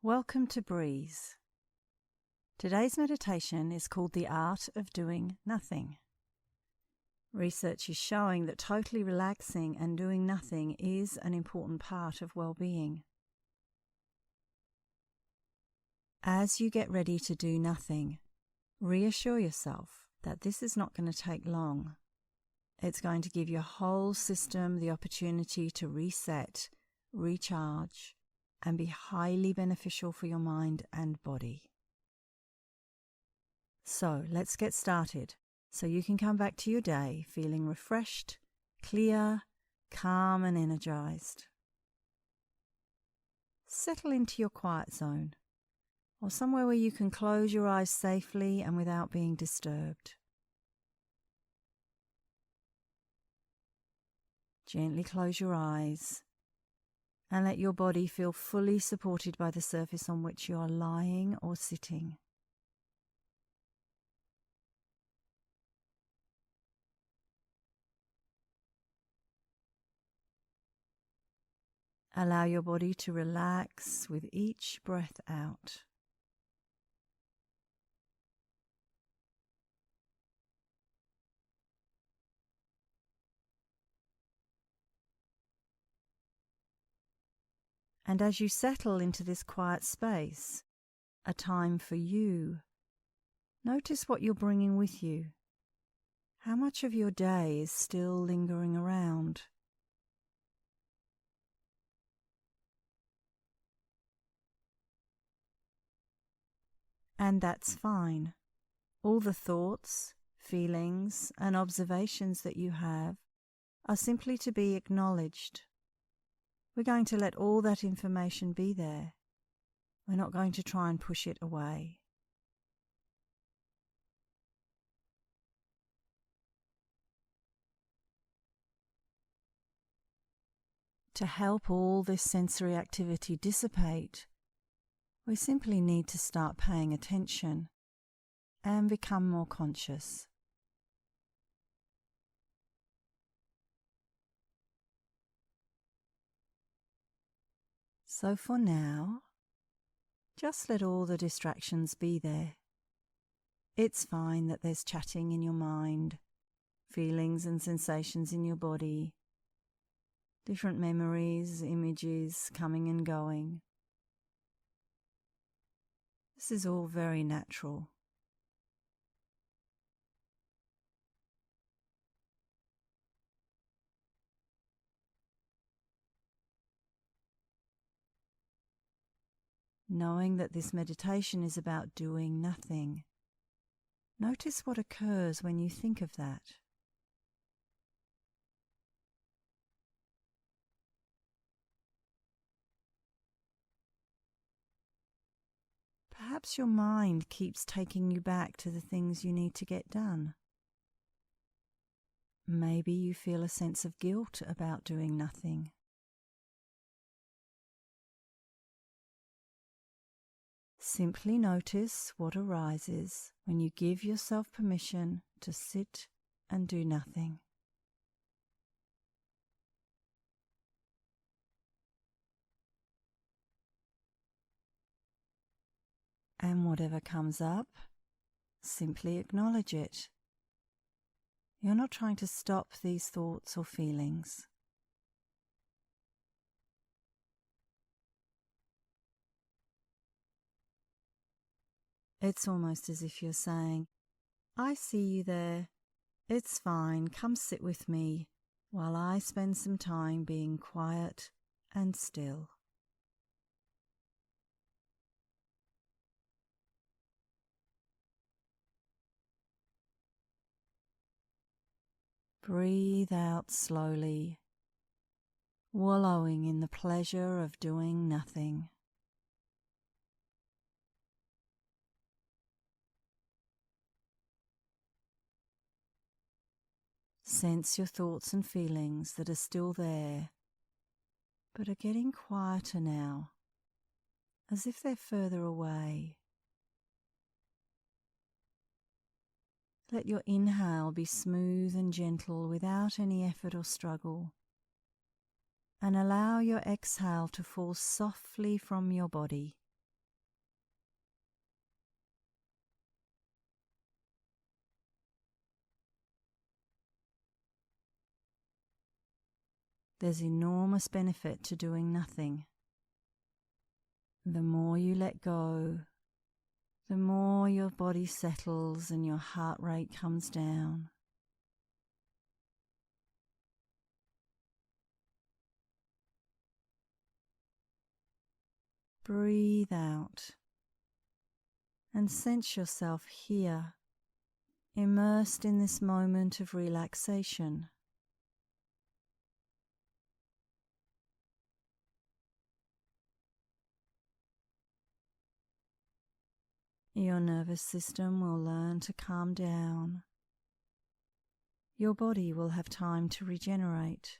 Welcome to Breeze. Today's meditation is called The Art of Doing Nothing. Research is showing that totally relaxing and doing nothing is an important part of well-being. As you get ready to do nothing, reassure yourself that this is not going to take long. It's going to give your whole system the opportunity to reset, recharge, and be highly beneficial for your mind and body. So let's get started so you can come back to your day feeling refreshed, clear, calm and energized. Settle into your quiet zone or somewhere where you can close your eyes safely and without being disturbed. Gently close your eyes and let your body feel fully supported by the surface on which you are lying or sitting. Allow your body to relax with each breath out. And as you settle into this quiet space, a time for you, notice what you're bringing with you. How much of your day is still lingering around? And that's fine. All the thoughts, feelings, and observations that you have are simply to be acknowledged. We're going to let all that information be there. We're not going to try and push it away. To help all this sensory activity dissipate, we simply need to start paying attention and become more conscious. So for now, just let all the distractions be there. It's fine that there's chatting in your mind, feelings and sensations in your body, different memories, images coming and going. This is all very natural. Knowing that this meditation is about doing nothing, notice what occurs when you think of that. Perhaps your mind keeps taking you back to the things you need to get done. Maybe you feel a sense of guilt about doing nothing. Simply notice what arises when you give yourself permission to sit and do nothing. And whatever comes up, simply acknowledge it. You're not trying to stop these thoughts or feelings. It's almost as if you're saying, I see you there. It's fine. Come sit with me while I spend some time being quiet and still. Breathe out slowly, wallowing in the pleasure of doing nothing. Sense your thoughts and feelings that are still there, but are getting quieter now, as if they're further away. Let your inhale be smooth and gentle without any effort or struggle, and allow your exhale to fall softly from your body, there's enormous benefit to doing nothing. The more you let go, the more your body settles and your heart rate comes down. Breathe out and sense yourself here, immersed in this moment of relaxation. Your nervous system will learn to calm down. Your body will have time to regenerate.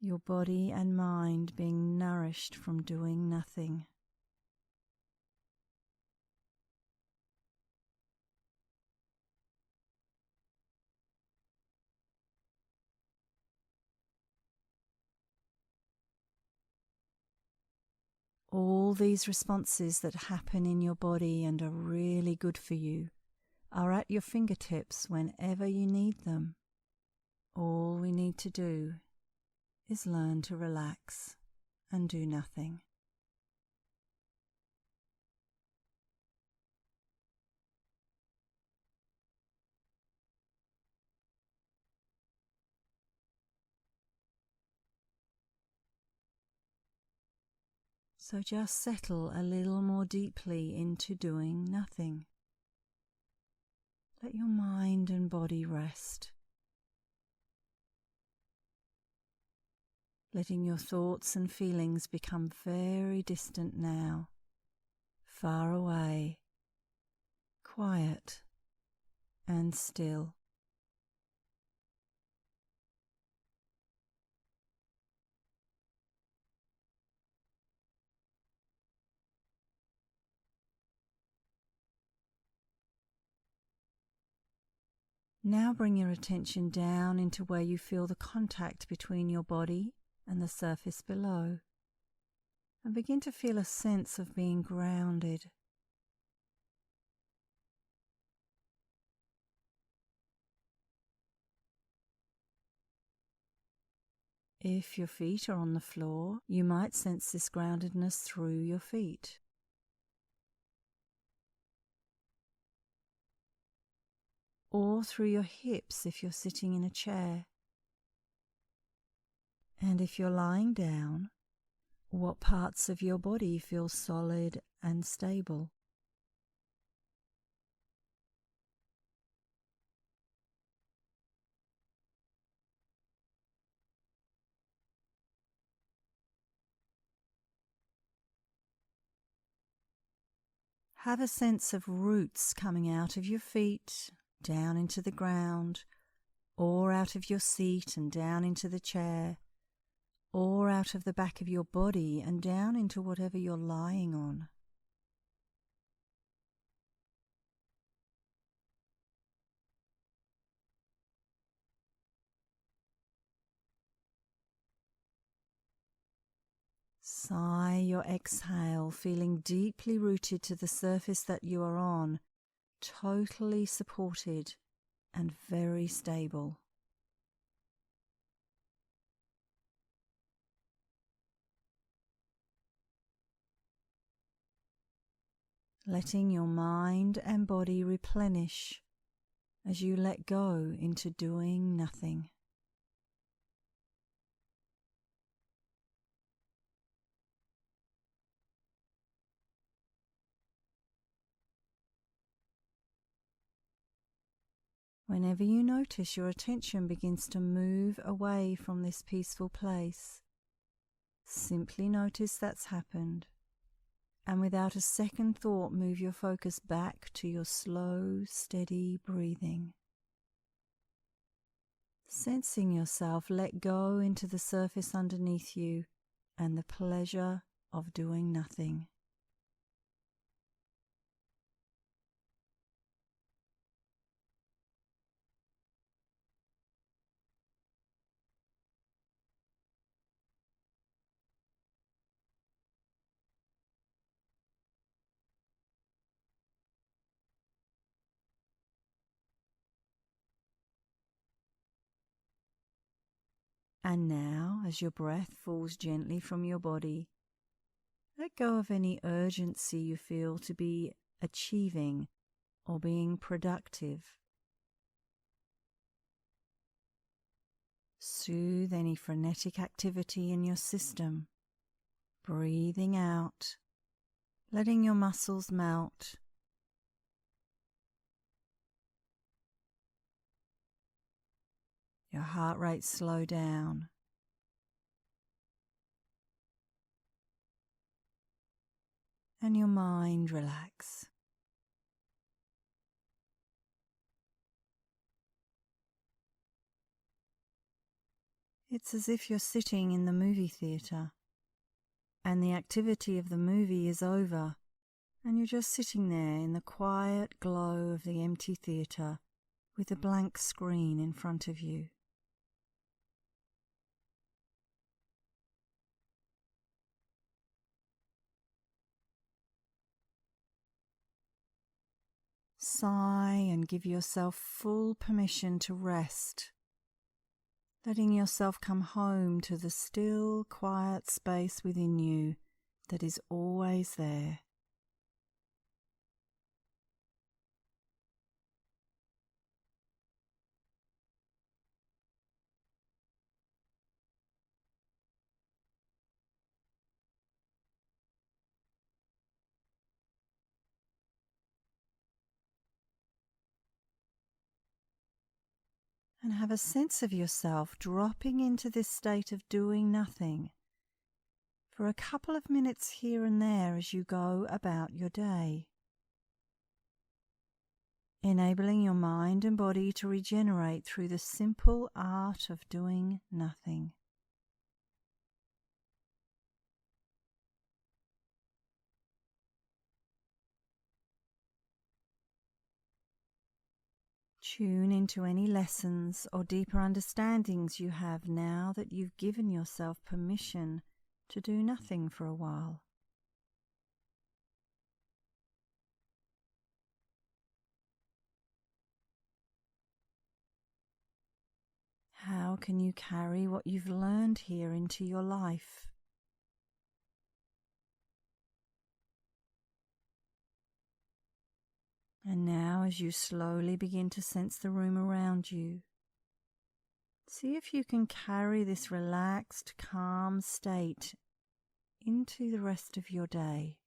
Your body and mind being nourished from doing nothing. All these responses that happen in your body and are really good for you are at your fingertips whenever you need them. All we need to do is learn to relax and do nothing. So just settle a little more deeply into doing nothing. Let your mind and body rest. Letting your thoughts and feelings become very distant now, far away, quiet and still. Now bring your attention down into where you feel the contact between your body and the surface below, and begin to feel a sense of being grounded. If your feet are on the floor, you might sense this groundedness through your feet. Or through your hips if you're sitting in a chair. And if you're lying down, what parts of your body feel solid and stable? Have a sense of roots coming out of your feet, down into the ground, or out of your seat and down into the chair, or out of the back of your body and down into whatever you're lying on. Sigh your exhale, feeling deeply rooted to the surface that you are on, totally supported and very stable. Letting your mind and body replenish as you let go into doing nothing. Whenever you notice your attention begins to move away from this peaceful place, simply notice that's happened, and without a second thought move your focus back to your slow, steady breathing. Sensing yourself let go into the surface underneath you and the pleasure of doing nothing. And now, as your breath falls gently from your body, let go of any urgency you feel to be achieving or being productive. Soothe any frenetic activity in your system, breathing out, letting your muscles melt. Your heart rate slow down. And your mind relax. It's as if you're sitting in the movie theatre, and the activity of the movie is over, and you're just sitting there in the quiet glow of the empty theatre with a blank screen in front of you. Sigh and give yourself full permission to rest, letting yourself come home to the still, quiet space within you that is always there. And have a sense of yourself dropping into this state of doing nothing for a couple of minutes here and there as you go about your day, enabling your mind and body to regenerate through the simple art of doing nothing. Tune into any lessons or deeper understandings you have now that you've given yourself permission to do nothing for a while. How can you carry what you've learned here into your life? And now, as you slowly begin to sense the room around you, see if you can carry this relaxed, calm state into the rest of your day.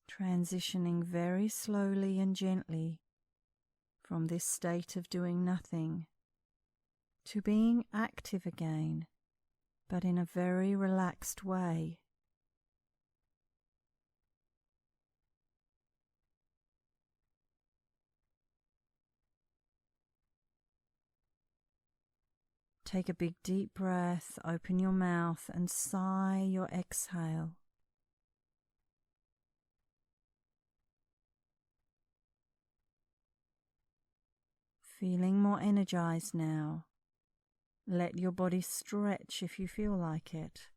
Transitioning very slowly and gently from this state of doing nothing to being active again, but in a very relaxed way. Take a big deep breath, open your mouth and sigh your exhale. Feeling more energized now. Let your body stretch if you feel like it.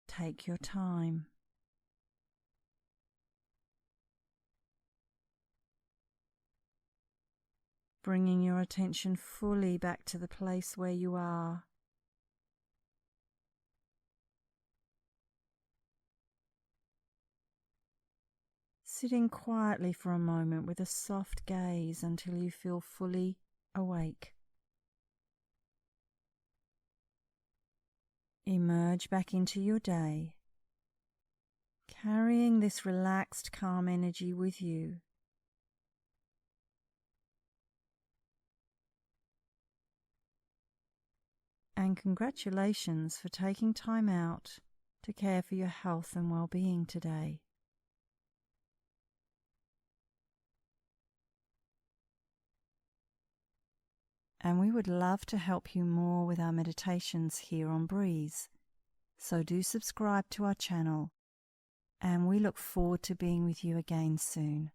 Take your time. Bringing your attention fully back to the place where you are. Sitting quietly for a moment with a soft gaze until you feel fully awake. Emerge back into your day, carrying this relaxed, calm energy with you. And congratulations for taking time out to care for your health and well-being today. And we would love to help you more with our meditations here on Breeze. So do subscribe to our channel, and we look forward to being with you again soon.